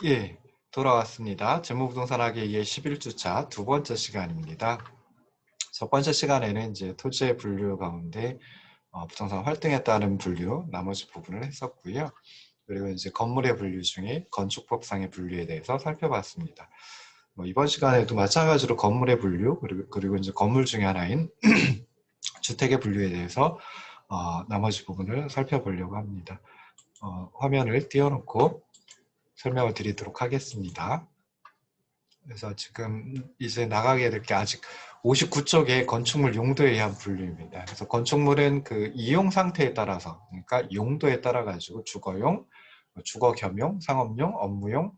예, 돌아왔습니다. 재무부동산학의 11주차 두 번째 시간입니다. 첫 번째 시간에는 이제 토지의 분류 가운데 부동산 활동에 따른 분류, 나머지 부분을 했었고요. 그리고 이제 건물의 분류 중에 건축법상의 분류에 대해서 살펴봤습니다. 이번 시간에도 마찬가지로 건물의 분류, 그리고 이제 건물 중에 하나인 주택의 분류에 대해서 나머지 부분을 살펴보려고 합니다. 화면을 띄워놓고 설명을 드리도록 하겠습니다. 그래서 지금 이제 나가게 될 게 아직 59쪽의 건축물 용도에 의한 분류입니다. 그래서 건축물은 그 이용 상태에 따라서, 그러니까 용도에 따라 가지고 주거용, 주거 겸용, 상업용, 업무용,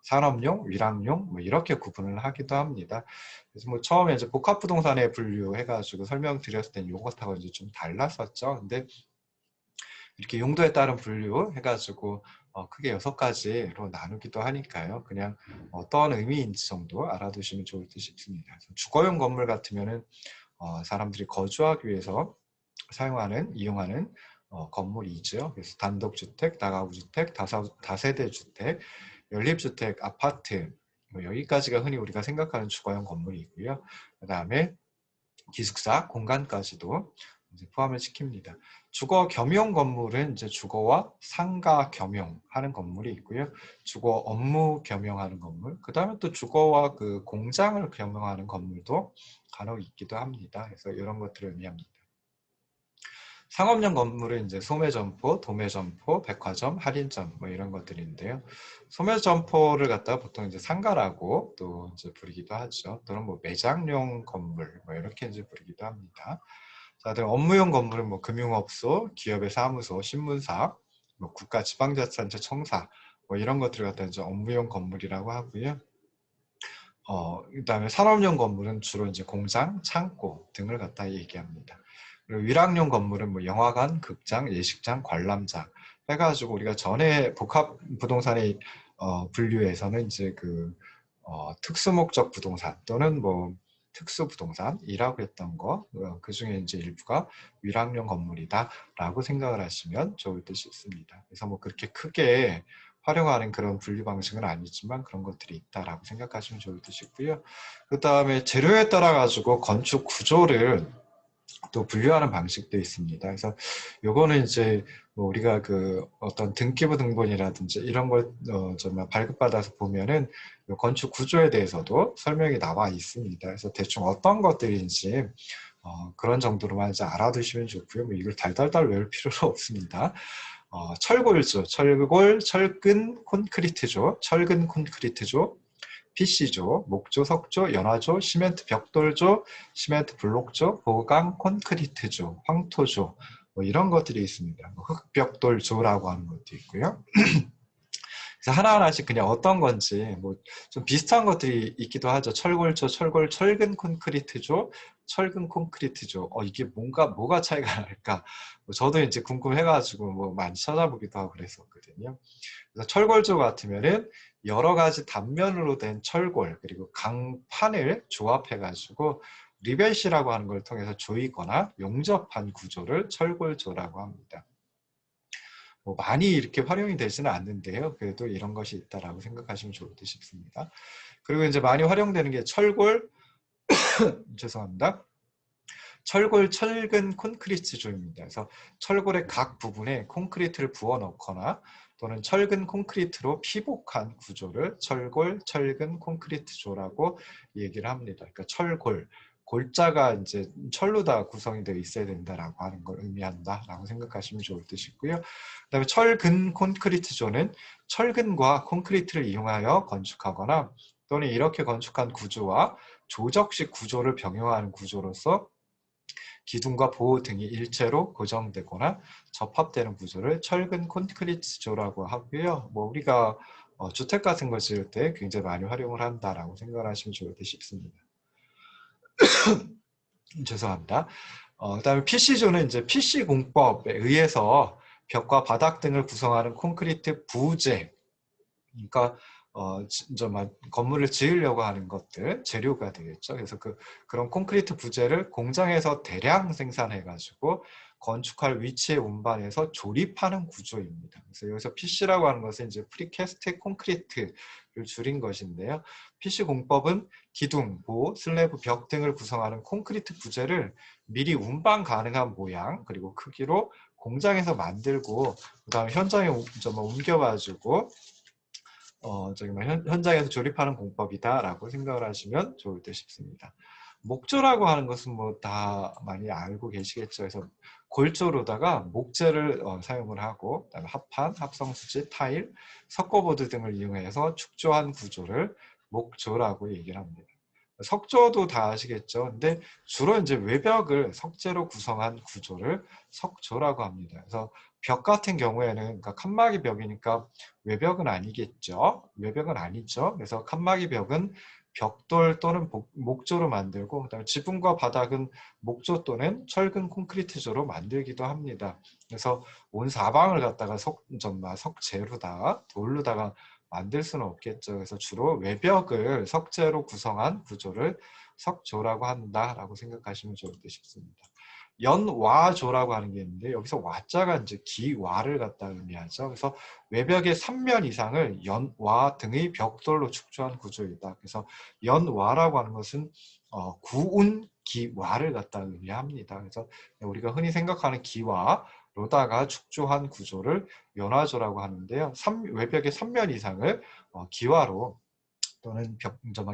산업용, 위락용 뭐 이렇게 구분을 하기도 합니다. 그래서 뭐 처음에 이제 복합부동산에 분류해가지고 설명드렸을 땐 이것하고 이제 좀 달랐었죠. 근데 이렇게 용도에 따른 분류 해가지고 크게 6가지로 나누기도 하니까요. 그냥 어떤 의미인지 정도 알아두시면 좋을 듯 싶습니다. 주거용 건물 같으면은 사람들이 거주하기 위해서 사용하는, 이용하는 건물이죠. 그래서 단독주택, 다가구주택, 다세대주택, 연립주택, 아파트 뭐 여기까지가 흔히 우리가 생각하는 주거용 건물이고요. 그 다음에 기숙사, 공간까지도 이제 포함을 시킵니다. 주거 겸용 건물은 이제 주거와 상가 겸용하는 건물이 있고요. 주거 업무 겸용하는 건물, 그 다음에 또 주거와 그 공장을 겸용하는 건물도 간혹 있기도 합니다. 그래서 이런 것들을 의미합니다. 상업용 건물은 이제 소매점포, 도매점포, 백화점, 할인점 뭐 이런 것들인데요. 소매점포를 갖다가 보통 이제 상가라고 또 이제 부르기도 하죠. 또는 뭐 매장용 건물 뭐 이렇게 이제 부르기도 합니다. 자, 그다음 업무용 건물은 뭐 금융업소, 기업의 사무소, 신문사, 뭐 국가지방자치단체 청사 뭐 이런 것들을 갖다 이제 업무용 건물이라고 하고요. 그다음에 산업용 건물은 주로 이제 공장, 창고 등을 갖다 얘기합니다. 그리고 위락용 건물은 뭐 영화관, 극장, 예식장, 관람장 해가지고 우리가 전에 복합 부동산의 분류에서는 이제 그 특수목적 부동산 또는 뭐 특수부동산이라고 했던 거, 그 중에 이제 일부가 위락용 건물이다라고 생각을 하시면 좋을 듯 싶습니다. 그래서 뭐 그렇게 크게 활용하는 그런 분류 방식은 아니지만 그런 것들이 있다라고 생각하시면 좋을 듯 싶고요. 그 다음에 재료에 따라 가지고 건축 구조를 또 분류하는 방식도 있습니다. 그래서 요거는 이제 뭐 우리가 그 어떤 등기부 등본이라든지 이런 걸 정말 발급받아서 보면은 건축 구조에 대해서도 설명이 나와 있습니다. 그래서 대충 어떤 것들인지 그런 정도로만 이제 알아두시면 좋고요. 뭐 이걸 달달달 외울 필요는 없습니다. 철골조, 철골, 철근 콘크리트조, 철근 콘크리트조, PC조, 목조, 석조, 연화조, 시멘트 벽돌조, 시멘트 블록조, 보강 콘크리트조, 황토조 뭐 이런 것들이 있습니다. 흑벽돌조라고 하는 것도 있고요. 그래서 하나하나씩 그냥 어떤 건지 뭐 좀 비슷한 것들이 있기도 하죠. 철골조, 철근 콘크리트조, 철근 콘크리트조. 이게 뭐가 차이가 날까? 뭐 저도 이제 궁금해가지고 뭐 많이 찾아보기도 하고 그랬었거든요. 그래서 철골조 같으면은 여러 가지 단면으로 된 철골 그리고 강판을 조합해가지고 리벳이라고 하는 걸 통해서 조이거나 용접한 구조를 철골조라고 합니다. 뭐 많이 이렇게 활용이 되지는 않는데요. 그래도 이런 것이 있다라고 생각하시면 좋을 듯 싶습니다. 그리고 이제 많이 활용되는 게 철골, 죄송합니다. 철골 철근 콘크리트조입니다. 그래서 철골의 각 부분에 콘크리트를 부어 넣거나 또는 철근 콘크리트로 피복한 구조를 철골 철근 콘크리트조라고 얘기를 합니다. 그러니까 철골 골자가 이제 철로 다 구성이 되어 있어야 된다라고 하는 걸 의미한다라고 생각하시면 좋을 듯이고요. 그다음에 철근 콘크리트조는 철근과 콘크리트를 이용하여 건축하거나 또는 이렇게 건축한 구조와 조적식 구조를 병용하는 구조로서 기둥과 보호 등이 일체로 고정되거나 접합되는 구조를 철근 콘크리트조라고 하고요. 뭐 우리가 주택 같은 거 지을 때 굉장히 많이 활용을 한다라고 생각을 하시면 좋을 듯 싶습니다. 죄송합니다. 그다음에 PC조는 이제 PC 공법에 의해서 벽과 바닥 등을 구성하는 콘크리트 부재, 그러니까 건물을 지으려고 하는 것들 재료가 되겠죠. 그래서 그런 콘크리트 부재를 공장에서 대량 생산해 가지고 건축할 위치의 운반에서 조립하는 구조입니다. 그래서 여기서 PC라고 하는 것은 이제 프리캐스트 콘크리트를 줄인 것인데요. PC 공법은 기둥, 보, 슬래브, 벽 등을 구성하는 콘크리트 부재를 미리 운반 가능한 모양 그리고 크기로 공장에서 만들고 그다음에 현장에 옮겨가지고 현장에서 조립하는 공법이다라고 생각을 하시면 좋을 듯 싶습니다. 목조라고 하는 것은 뭐 다 많이 알고 계시겠죠. 그래서 골조로다가 목재를 사용을 하고 그다음에 합판, 합성수지, 타일, 석고보드 등을 이용해서 축조한 구조를 목조라고 얘기를 합니다. 석조도 다 아시겠죠. 근데 주로 이제 외벽을 석재로 구성한 구조를 석조라고 합니다. 그래서 벽 같은 경우에는 그러니까 칸막이 벽이니까 외벽은 아니겠죠. 외벽은 아니죠. 그래서 칸막이 벽은 벽돌 또는 목조로 만들고 그다음에 지붕과 바닥은 목조 또는 철근 콘크리트조로 만들기도 합니다. 그래서 온 사방을 갖다가 석재로다가 돌로다가 만들 수는 없겠죠. 그래서 주로 외벽을 석재로 구성한 구조를 석조라고 한다라고 생각하시면 좋을 듯 싶습니다. 연와조라고 하는 게 있는데 여기서 와자가 이제 기와를 갖다 의미하죠. 그래서 외벽의 3면 이상을 연와 등의 벽돌로 축조한 구조이다. 그래서 연와라고 하는 것은 구운 기와를 갖다 의미합니다. 그래서 우리가 흔히 생각하는 기와로다가 축조한 구조를 연화조라고 하는데요. 외벽의 3면 이상을 기와로 또는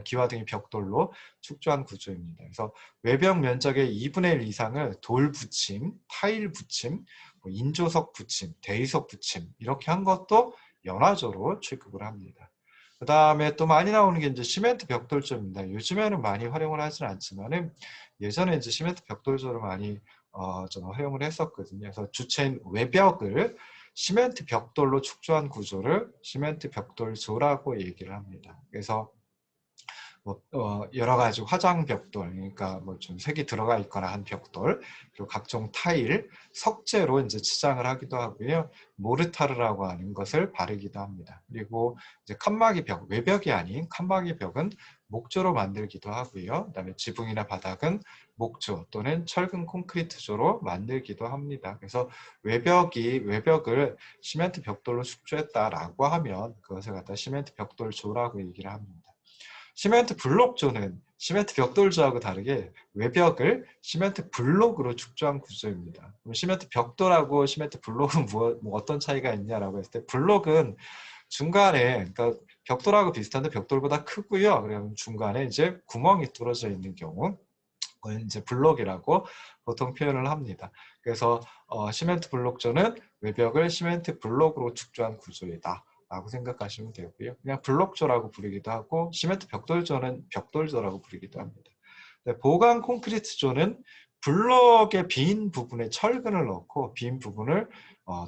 기와 등의 벽돌로 축조한 구조입니다. 그래서 외벽 면적의 2분의 1 이상을 돌 붙임, 타일 붙임, 인조석 붙임, 대리석 붙임 이렇게 한 것도 연화조로 취급을 합니다. 그 다음에 또 많이 나오는 게 이제 시멘트 벽돌조입니다. 요즘에는 많이 활용을 하지는 않지만은 예전에 이제 시멘트 벽돌조를 많이 활용을 했었거든요. 그래서 주체인 외벽을 시멘트 벽돌로 축조한 구조를 시멘트 벽돌조라고 얘기를 합니다. 그래서 여러 가지 화장 벽돌, 그러니까 뭐 좀 색이 들어가 있거나 한 벽돌, 그리고 각종 타일, 석재로 이제 치장을 하기도 하고요. 모르타르라고 하는 것을 바르기도 합니다. 그리고 이제 칸막이 벽, 외벽이 아닌 칸막이 벽은 목조로 만들기도 하고요. 그다음에 지붕이나 바닥은 목조 또는 철근 콘크리트조로 만들기도 합니다. 그래서 외벽을 시멘트 벽돌로 축조했다라고 하면 그것을 갖다 시멘트 벽돌조라고 얘기를 합니다. 시멘트 블록조는 시멘트 벽돌조하고 다르게 외벽을 시멘트 블록으로 축조한 구조입니다. 그럼 시멘트 벽돌하고 시멘트 블록은 어떤 차이가 있냐라고 했을 때 블록은 중간에 그러니까 벽돌하고 비슷한데 벽돌보다 크고요. 그리고 중간에 이제 구멍이 뚫어져 있는 경우 그걸 이제 블록이라고 보통 표현을 합니다. 그래서 시멘트 블록조는 외벽을 시멘트 블록으로 축조한 구조이다. 라고 생각하시면 되고요. 그냥 블록조라고 부르기도 하고 시멘트 벽돌조는 벽돌조라고 부르기도 합니다. 네, 보강 콘크리트조는 블록의 빈 부분에 철근을 넣고 빈 부분을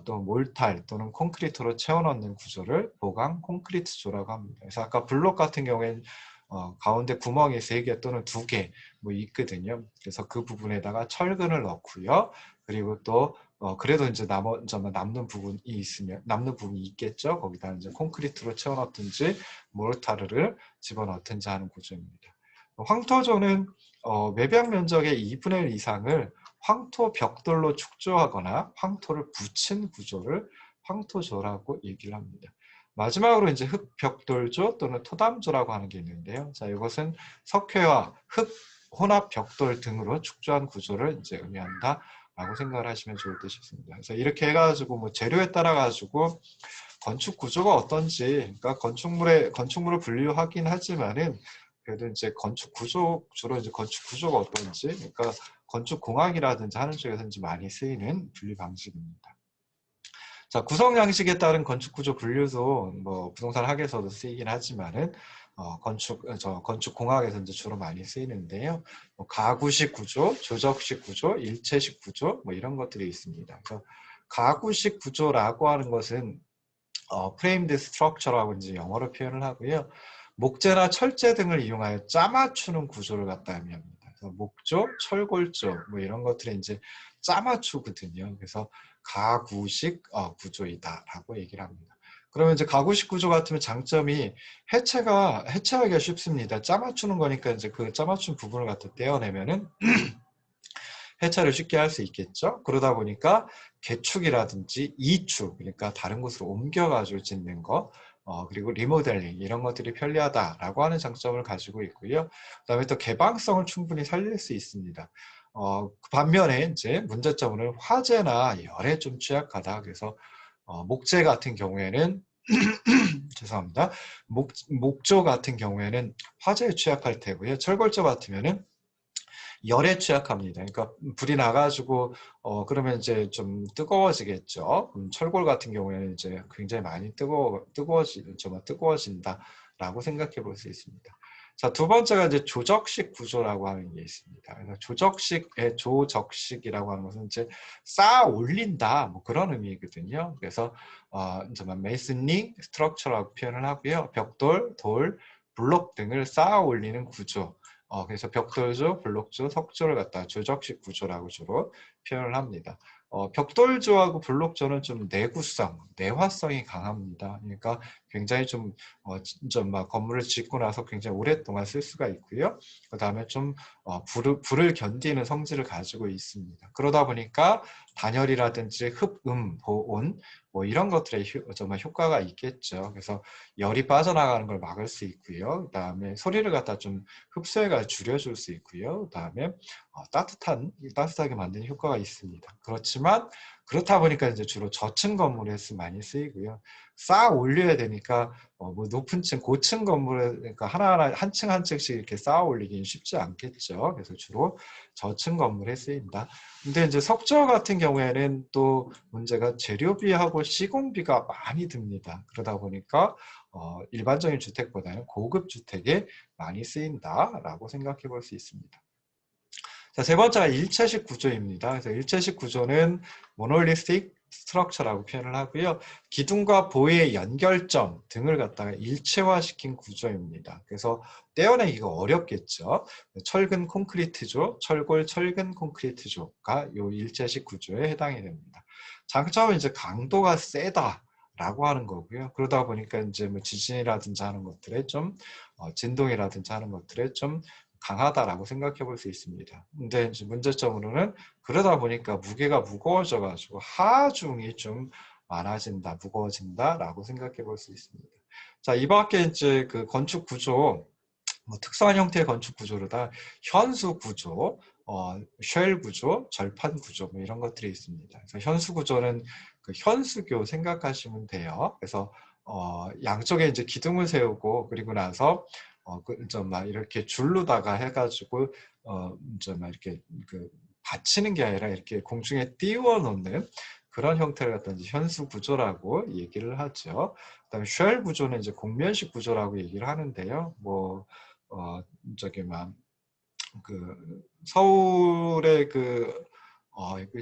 또 몰탈 또는 콘크리트로 채워 넣는 구조를 보강 콘크리트조라고 합니다. 그래서 아까 블록 같은 경우에는 가운데 구멍이 3개 또는 2개 뭐 있거든요. 그래서 그 부분에다가 철근을 넣고요. 그리고 또 그래도 이제 남는 부분이 있겠죠. 거기다 이제 콘크리트로 채워 넣든지 모르타르를 집어넣든지 하는 구조입니다. 황토조는 외벽 면적의 2분의 1 이상을 황토 벽돌로 축조하거나 황토를 붙인 구조를 황토조라고 얘기를 합니다. 마지막으로 이제 흙벽돌조 또는 토담조라고 하는 게 있는데요. 자, 이것은 석회와 흙, 혼합 벽돌 등으로 축조한 구조를 이제 의미한다라고 생각을 하시면 좋을 듯 싶습니다. 그래서 이렇게 해가지고 뭐 재료에 따라 가지고 건축 구조가 어떤지, 그러니까 건축물을 분류하긴 하지만은 그래도 이제 주로 이제 건축 구조가 어떤지, 그러니까 건축 공학이라든지 하는 쪽에서 이제 많이 쓰이는 분류 방식입니다. 자, 구성 양식에 따른 건축 구조 분류도 뭐 부동산 학에서도 쓰이긴 하지만은 건축 공학에서 이제 주로 많이 쓰이는데요. 뭐 가구식 구조, 조적식 구조, 일체식 구조 뭐 이런 것들이 있습니다. 그래서 가구식 구조라고 하는 것은 프레임드 스트럭처라고 이제 영어로 표현을 하고요. 목재나 철제 등을 이용하여 짜맞추는 구조를 갖다 의미합니다. 그래서 목조, 철골조 뭐 이런 것들이 이제 짜맞추거든요. 그래서 가구식 구조이다라고 얘기를 합니다. 그러면 이제 가구식 구조 같으면 장점이 해체하기가 쉽습니다. 짜맞추는 거니까 이제 그 짜맞춘 부분을 갖다 떼어내면은 해체를 쉽게 할 수 있겠죠. 그러다 보니까 개축이라든지 이축, 그러니까 다른 곳으로 옮겨가지고 짓는 거, 그리고 리모델링 이런 것들이 편리하다라고 하는 장점을 가지고 있고요. 그다음에 또 개방성을 충분히 살릴 수 있습니다. 반면에 이제 문제점은 화재나 열에 좀 취약하다. 그래서 목재 같은 경우에는 죄송합니다. 목조 같은 경우에는 화재에 취약할 테고요. 철골조 같으면은 열에 취약합니다. 그러니까 불이 나가지고 그러면 이제 좀 뜨거워지겠죠. 철골 같은 경우에는 이제 굉장히 많이 뜨거워진다라고 생각해 볼 수 있습니다. 자, 두 번째가 이제 조적식 구조라고 하는 게 있습니다. 그래서 조적식이라고 하는 것은 이제 쌓아 올린다 뭐 그런 의미거든요. 그래서 이제 메이슨링 스트럭처라고 표현을 하고요. 벽돌, 돌, 블록 등을 쌓아 올리는 구조. 그래서 벽돌조, 블록조, 석조를 갖다 조적식 구조라고 주로 표현을 합니다. 벽돌조하고 블록조는 좀 내구성, 내화성이 강합니다. 그러니까 굉장히 막 건물을 짓고 나서 굉장히 오랫동안 쓸 수가 있고요. 그 다음에 좀 불을 견디는 성질을 가지고 있습니다. 그러다 보니까 단열이라든지 흡음, 보온 뭐 이런 것들에 정말 효과가 있겠죠. 그래서 열이 빠져나가는 걸 막을 수 있고요. 그 다음에 소리를 갖다 좀 흡수해가 줄여줄 수 있고요. 그 다음에 따뜻하게 만드는 효과가 있습니다. 그렇지만 그렇다 보니까 이제 주로 저층 건물에서 많이 쓰이고요. 쌓아 올려야 되니까 뭐 높은 층, 고층 건물에 그러니까 하나하나 한 층 한 층씩 이렇게 쌓아 올리기는 쉽지 않겠죠. 그래서 주로 저층 건물에 쓰인다. 근데 이제 석조 같은 경우에는 또 문제가 재료비하고 시공비가 많이 듭니다. 그러다 보니까 일반적인 주택보다는 고급 주택에 많이 쓰인다라고 생각해 볼 수 있습니다. 자, 세 번째가 일체식 구조입니다. 그래서 일체식 구조는 모놀리틱 스트럭처라고 표현을 하고요. 기둥과 보의 연결점 등을 갖다가 일체화시킨 구조입니다. 그래서 떼어내기가 어렵겠죠. 철근 콘크리트조, 철골 철근 콘크리트조가 이 일체식 구조에 해당이 됩니다. 장점은 이제 강도가 세다. 라고 하는 거고요. 그러다 보니까 이제 뭐 지진이라든지 하는 것들에 좀 진동이라든지 하는 것들에 좀 강하다라고 생각해 볼 수 있습니다. 근데 이제 문제점으로는 그러다 보니까 무게가 무거워져 가지고 하중이 좀 많아진다, 무거워진다라고 생각해 볼 수 있습니다. 자, 이 밖에 이제 그 건축 구조, 뭐 특수한 형태의 건축 구조로다 현수 구조, 쉘 구조, 절판 구조 뭐 이런 것들이 있습니다. 그래서 현수 구조는 그 현수교 생각하시면 돼요. 그래서 양쪽에 이제 기둥을 세우고 그리고 나서 막 이렇게 줄로다가 해가지고 막 이렇게 그 받치는 게 아니라 이렇게 공중에 띄워 놓는 그런 형태를 갖다 이제 현수 구조라고 얘기를 하죠. 그다음에 쉘 구조는 이제 곡면식 구조라고 얘기를 하는데요. 뭐 저기 막 그 서울의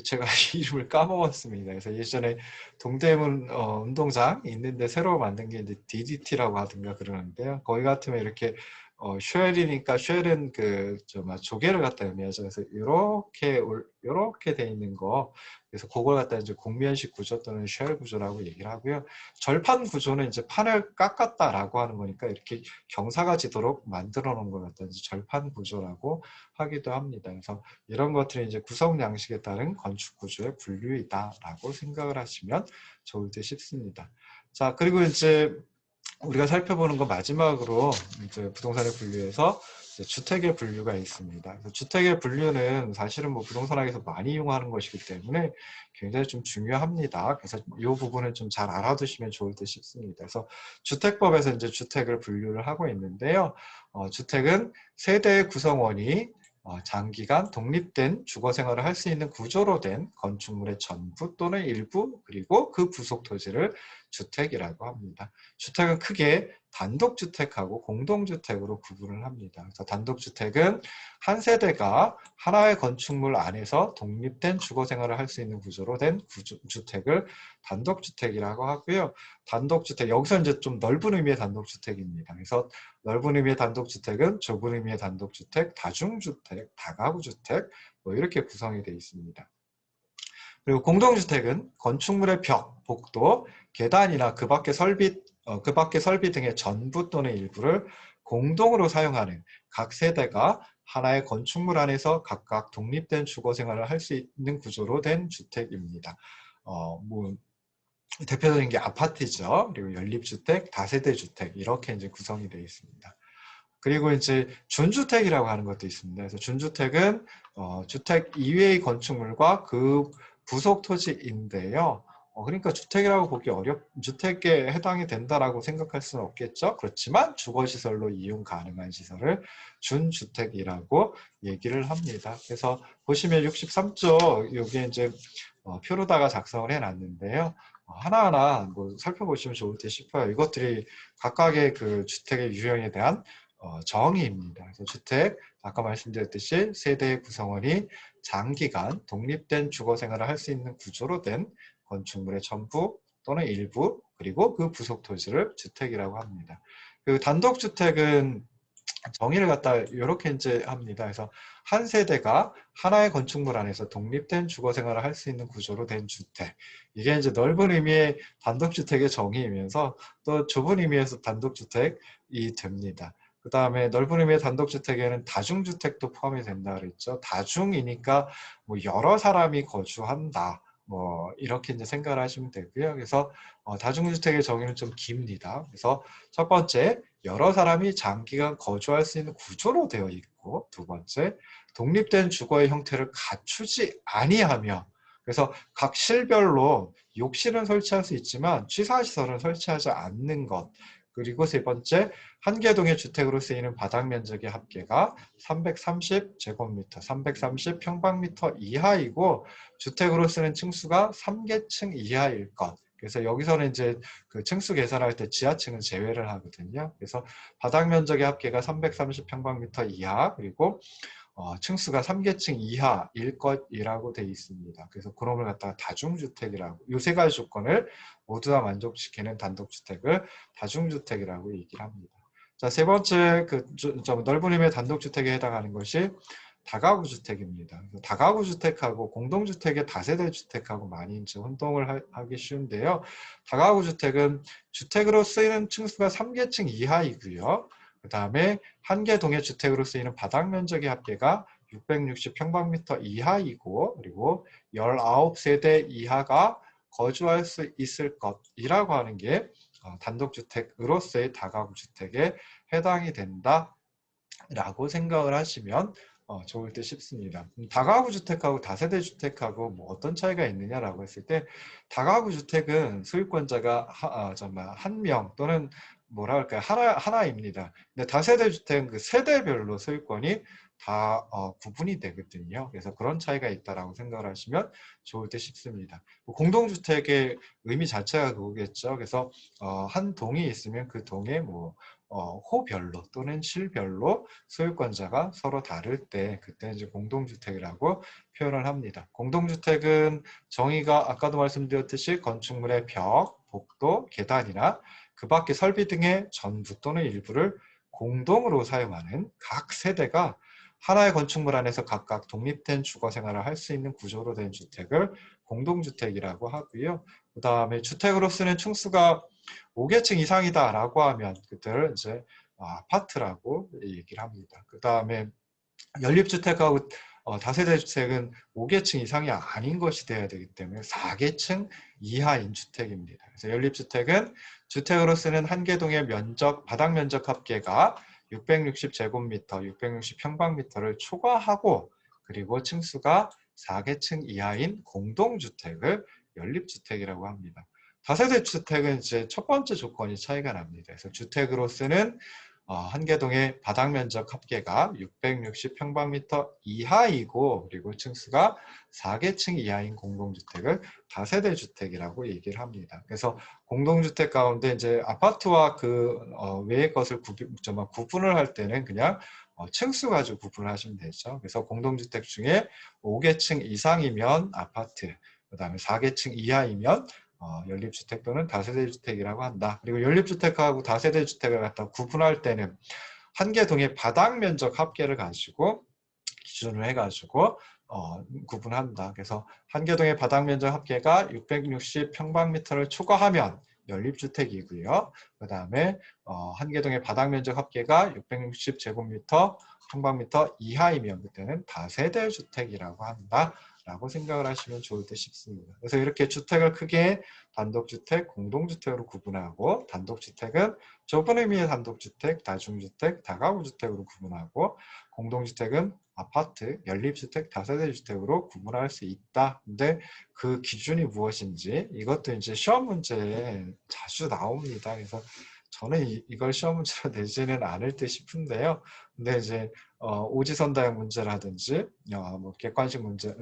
제가 이름을 까먹었습니다. 그래서 예전에 동대문 운동장 있는데 새로 만든 게 이제 DDT라고 하든가 그러는데요. 거기 같으면 이렇게 쉘이니까 쉘은 조개를 갖다 의미하죠. 그래서 이렇게 돼 있는 거. 그래서 그걸 갖다 이제 곡면식 구조 또는 쉘 구조라고 얘기를 하고요. 절판 구조는 이제 판을 깎았다라고 하는 거니까 이렇게 경사가 지도록 만들어 놓은 걸 갖다 이제 절판 구조라고 하기도 합니다. 그래서 이런 것들이 이제 구성 양식에 따른 건축 구조의 분류이다라고 생각을 하시면 좋을 듯 싶습니다. 자, 그리고 이제 우리가 살펴보는 거 마지막으로 이제 부동산의 분류에서 이제 주택의 분류가 있습니다. 그래서 주택의 분류는 사실은 뭐 부동산학에서 많이 이용하는 것이기 때문에 굉장히 좀 중요합니다. 그래서 이 부분은 좀 잘 알아두시면 좋을 듯 싶습니다. 그래서 주택법에서 이제 주택을 분류를 하고 있는데요. 주택은 세대의 구성원이 장기간 독립된 주거 생활을 할 수 있는 구조로 된 건축물의 전부 또는 일부 그리고 그 부속 토지를 주택이라고 합니다. 주택은 크게 단독주택하고 공동주택으로 구분을 합니다. 그래서 단독주택은 한 세대가 하나의 건축물 안에서 독립된 주거생활을 할 수 있는 구조로 된 주택을 단독주택이라고 하고요. 단독주택, 여기서 이제 좀 넓은 의미의 단독주택입니다. 그래서 넓은 의미의 단독주택은 좁은 의미의 단독주택, 다중주택, 다가구주택 뭐 이렇게 구성이 되어 있습니다. 그리고 공동주택은 건축물의 벽, 복도, 계단이나 그 밖의 설비 등의 전부 또는 일부를 공동으로 사용하는 각 세대가 하나의 건축물 안에서 각각 독립된 주거 생활을 할 수 있는 구조로 된 주택입니다. 뭐 대표적인 게 아파트죠. 그리고 연립주택, 다세대 주택 이렇게 이제 구성이 되어 있습니다. 그리고 이제 준주택이라고 하는 것도 있습니다. 그래서 준주택은 주택 이외의 건축물과 그 부속 토지인데요. 그러니까 주택이라고 보기 주택에 해당이 된다라고 생각할 수는 없겠죠. 그렇지만 주거시설로 이용 가능한 시설을 준주택이라고 얘기를 합니다. 그래서 보시면 63조 여기에 이제 표로다가 작성을 해놨는데요. 하나하나 뭐 살펴보시면 좋을 듯 싶어요. 이것들이 각각의 그 주택의 유형에 대한 정의입니다. 그래서 주택, 아까 말씀드렸듯이 세대의 구성원이 장기간 독립된 주거 생활을 할 수 있는 구조로 된 건축물의 전부 또는 일부 그리고 그 부속 토지를 주택이라고 합니다. 그 단독주택은 정의를 갖다 이렇게 이제 합니다. 그래서 한 세대가 하나의 건축물 안에서 독립된 주거 생활을 할 수 있는 구조로 된 주택. 이게 이제 넓은 의미의 단독주택의 정의이면서 또 좁은 의미에서 단독주택이 됩니다. 그 다음에 넓은 의미의 단독주택에는 다중주택도 포함이 된다 그랬죠. 다중이니까 뭐 여러 사람이 거주한다. 뭐 이렇게 이제 생각을 하시면 되고요. 그래서 다중주택의 정의는 좀 깁니다. 그래서 첫 번째, 여러 사람이 장기간 거주할 수 있는 구조로 되어 있고, 두 번째, 독립된 주거의 형태를 갖추지 아니하며, 그래서 각 실별로 욕실은 설치할 수 있지만 취사시설은 설치하지 않는 것. 그리고 세 번째, 한 개 동의 주택으로 쓰이는 바닥 면적의 합계가 330제곱미터, 330평방미터 이하이고 주택으로 쓰는 층수가 3계층 이하일 것. 그래서 여기서는 이제 그 층수 계산할 때 지하층은 제외를 하거든요. 그래서 바닥 면적의 합계가 330평방미터 이하 그리고 층수가 3계층 이하일 것이라고 되어 있습니다. 그래서 그놈을 갖다가 다중주택이라고 이 세 가지 조건을 모두 다 만족시키는 단독주택을 다중주택이라고 얘기를 합니다. 자, 세 번째 좀 넓은 의미의 단독주택에 해당하는 것이 다가구 주택입니다. 다가구 주택하고 공동주택의 다세대 주택하고 많이 이제 혼동을 하기 쉬운데요. 다가구 주택은 주택으로 쓰이는 층수가 3계층 이하이고요. 그 다음에 한 개 동의 주택으로 쓰이는 바닥 면적의 합계가 660평방미터 이하이고 그리고 19세대 이하가 거주할 수 있을 것이라고 하는 게 단독주택으로서의 다가구 주택에 해당이 된다라고 생각을 하시면 좋을 듯 싶습니다. 다가구 주택하고 다세대 주택하고 뭐 어떤 차이가 있느냐라고 했을 때 다가구 주택은 소유권자가 정말 한 명 또는 뭐랄까요 하나입니다. 근데 다세대 주택은 그 세대별로 소유권이 다 구분이 되거든요. 그래서 그런 차이가 있다라고 생각을 하시면 좋을 듯 싶습니다. 공동주택의 의미 자체가 그거겠죠. 그래서 한 동이 있으면 그 동에 뭐 호별로 또는 실별로 소유권자가 서로 다를 때 그때 이제 공동주택이라고 표현을 합니다. 공동주택은 정의가 아까도 말씀드렸듯이 건축물의 벽, 복도, 계단이나 그 밖의 설비 등의 전부 또는 일부를 공동으로 사용하는 각 세대가 하나의 건축물 안에서 각각 독립된 주거 생활을 할 수 있는 구조로 된 주택을 공동주택이라고 하고요. 그 다음에 주택으로 쓰는 층수가 5계층 이상이다라고 하면 그때를 이제 아파트라고 얘기를 합니다. 그 다음에 연립주택하고 다세대 주택은 5계층 이상이 아닌 것이 돼야 되기 때문에 4계층 이하인 주택입니다. 그래서 연립주택은 주택으로 쓰는 한 개 동의 바닥 면적 합계가 660제곱미터, 660평방미터를 초과하고 그리고 층수가 4계층 이하인 공동주택을 연립주택이라고 합니다. 다세대 주택은 이제 첫 번째 조건이 차이가 납니다. 그래서 주택으로 쓰는 한 개 동의 바닥 면적 합계가 660평방미터 이하이고 그리고 층수가 4계층 이하인 공동주택을 다세대 주택이라고 얘기를 합니다. 그래서 공동주택 가운데 이제 아파트와 그 외의 것을 구분을 할 때는 그냥 층수 가지고 구분을 하시면 되죠. 그래서 공동주택 중에 5계층 이상이면 아파트, 그 다음에 4계층 이하이면 연립주택 또는 다세대 주택이라고 한다. 그리고 연립주택하고 다세대 주택을 갖다 구분할 때는 한 개 동의 바닥 면적 합계를 가지고 기준을 해가지고 구분한다. 그래서 한 개 동의 바닥 면적 합계가 660평방미터를 초과하면 연립주택이고요. 그 다음에 한계동의 바닥면적 합계가 660제곱미터 평방미터 이하이면 그때는 다세대 주택이라고 한다라고 생각을 하시면 좋을 듯 싶습니다. 그래서 이렇게 주택을 크게 단독주택, 공동주택으로 구분하고 단독주택은 좁은 의미의 단독주택, 다중주택, 다가구주택으로 구분하고 공동주택은 아파트, 연립주택, 다세대주택으로 구분할 수 있다. 근데 그 기준이 무엇인지 이것도 이제 시험 문제에 자주 나옵니다. 그래서 저는 이걸 시험 문제로 내지는 않을 듯 싶은데요. 근데 이제 오지선다형 문제라든지 뭐 객관식 문제,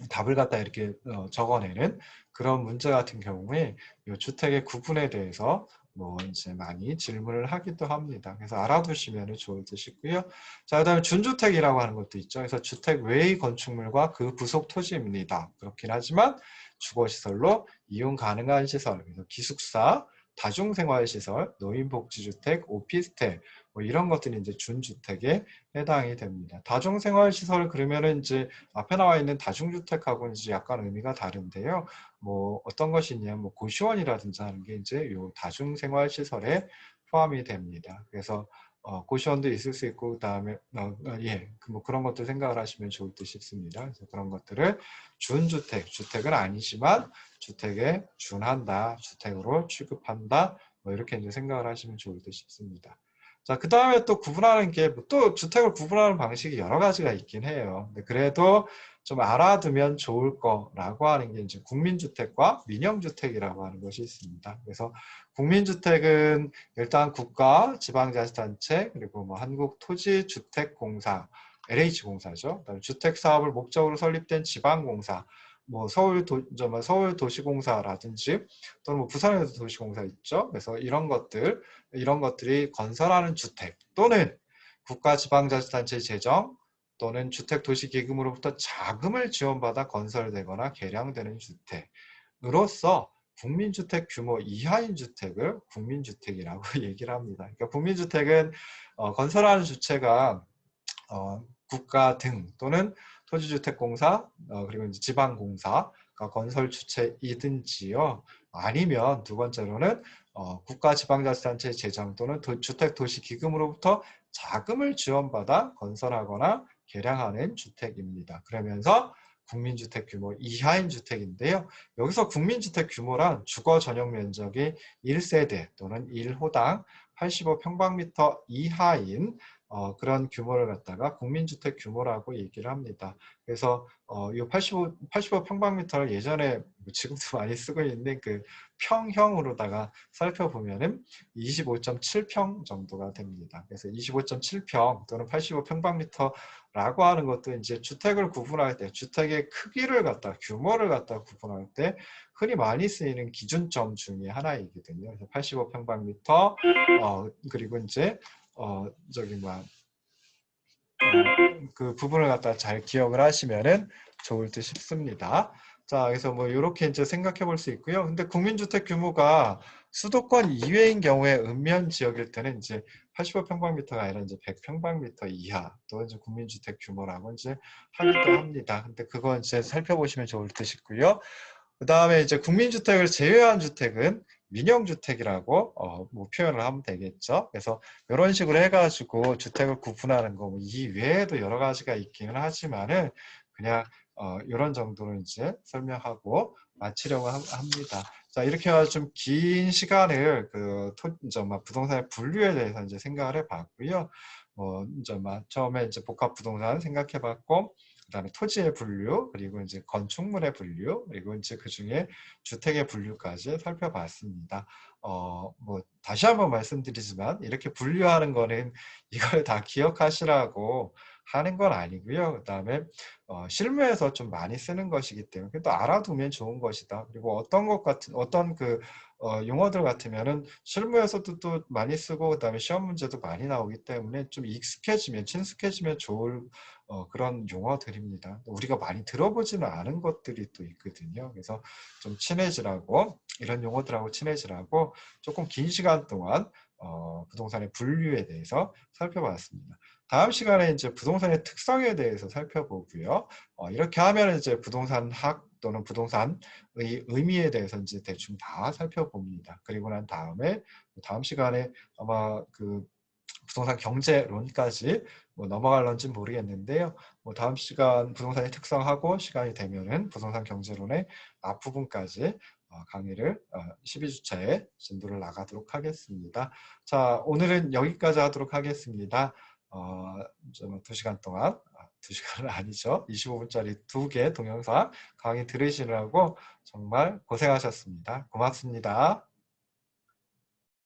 답을 갖다 이렇게 적어내는 그런 문제 같은 경우에 이 주택의 구분에 대해서 뭐 이제 많이 질문을 하기도 합니다. 그래서 알아두시면 좋을 듯 싶고요. 자, 그다음에 준주택이라고 하는 것도 있죠. 그래서 주택 외의 건축물과 그 부속 토지입니다. 그렇긴 하지만 주거시설로 이용 가능한 시설, 그래서 기숙사, 다중생활시설, 노인복지주택, 오피스텔 뭐 이런 것들이 이제 준주택에 해당이 됩니다. 다중생활시설 그러면은 이제 앞에 나와 있는 다중주택하고는 이제 약간 의미가 다른데요. 뭐 어떤 것이 있냐면 뭐 고시원이라든지 하는 게 이제 요 다중생활시설에 포함이 됩니다. 그래서 고시원도 있을 수 있고 그다음에 뭐 그런 것들 생각을 하시면 좋을 듯 싶습니다. 그래서 그런 것들을 준주택, 주택은 아니지만 주택에 준한다, 주택으로 취급한다, 뭐 이렇게 이제 생각을 하시면 좋을 듯 싶습니다. 자, 그 다음에 또 구분하는 게 또 주택을 구분하는 방식이 여러 가지가 있긴 해요. 근데 그래도 좀 알아두면 좋을 거라고 하는 게 이제 국민주택과 민영주택이라고 하는 것이 있습니다. 그래서 국민주택은 일단 국가, 지방자치단체, 그리고 뭐 한국토지주택공사, LH공사죠. 그다음에 주택 사업을 목적으로 설립된 지방공사, 뭐 서울도시공사라든지 또는 뭐 부산에도 도시공사 있죠. 그래서 이런 것들이 건설하는 주택 또는 국가지방자치단체 재정 또는 주택도시기금으로부터 자금을 지원받아 건설되거나 개량되는 주택으로서 국민주택 규모 이하인 주택을 국민주택이라고 얘기를 합니다. 그러니까 국민주택은 건설하는 주체가 국가 등 또는 토지주택공사 그리고 이제 지방공사가 건설 주체이든지요. 아니면 두 번째로는 국가지방자치단체 재정 또는 주택도시기금으로부터 자금을 지원받아 건설하거나 개량하는 주택입니다. 그러면서 국민주택 규모 이하인 주택인데요. 여기서 국민주택 규모란 주거 전용 면적이 1세대 또는 1호당 85평방미터 이하인 그런 규모를 갖다가 국민주택 규모라고 얘기를 합니다. 그래서 이 85 평방미터를 예전에 지금도 많이 쓰고 있는 그 평형으로다가 살펴보면은 25.7평 정도가 됩니다. 그래서 25.7평 또는 85 평방미터라고 하는 것도 이제 주택을 구분할 때 주택의 크기를 갖다 규모를 갖다 구분할 때 흔히 많이 쓰이는 기준점 중에 하나이거든요. 그래서 85 평방미터 그리고 이제 그 부분을 갖다 잘 기억을 하시면은 좋을 듯 싶습니다. 자, 그래서 뭐 이렇게 이제 생각해 볼 수 있고요. 근데 국민주택 규모가 수도권 이외인 경우에 읍면 지역일 때는 이제 85평방미터가 아니라 이제 100평방미터 이하 또 이제 국민주택 규모라고 이제 하기도 합니다. 근데 그건 이제 살펴보시면 좋을 듯 싶고요. 그 다음에 이제 국민주택을 제외한 주택은 민영주택이라고 뭐 표현을 하면 되겠죠. 그래서 이런 식으로 해가지고 주택을 구분하는 거, 이 외에도 여러 가지가 있기는 하지만은 그냥 이런 정도로 이제 설명하고 마치려고 합니다. 자, 이렇게 해서 좀 긴 시간을 부동산의 분류에 대해서 이제 생각을 해봤고요. 처음에 이제 복합 부동산 생각해봤고, 그다음에 토지의 분류, 그리고 이제 건축물의 분류, 그리고 이제 그 중에 주택의 분류까지 살펴봤습니다. 다시 한번 말씀드리지만 이렇게 분류하는 거는 이걸 다 기억하시라고 하는 건 아니고요. 그다음에 실무에서 좀 많이 쓰는 것이기 때문에 또 알아두면 좋은 것이다. 그리고 어떤 용어들 같으면은 실무에서도 또 많이 쓰고 그다음에 시험 문제도 많이 나오기 때문에 좀 친숙해지면 좋을 그런 용어들입니다. 우리가 많이 들어보지는 않은 것들이 또 있거든요. 그래서 좀 친해지라고 이런 용어들하고 친해지라고 조금 긴 시간 동안 부동산의 분류에 대해서 살펴봤습니다. 다음 시간에 이제 부동산의 특성에 대해서 살펴보고요. 이렇게 하면 이제 부동산학 또는 부동산의 의미에 대해서 이제 대충 다 살펴봅니다. 그리고 난 다음에 다음 시간에 아마 그 부동산 경제론까지 뭐 넘어갈런지는 모르겠는데요. 뭐 다음 시간 부동산의 특성하고 시간이 되면은 부동산 경제론의 앞부분까지 강의를 12주차에 진도를 나가도록 하겠습니다. 자, 오늘은 여기까지 하도록 하겠습니다. 좀 2시간 동안, 2시간은 아니죠. 25분짜리 2개 동영상 강의 들으시느라고 정말 고생하셨습니다. 고맙습니다.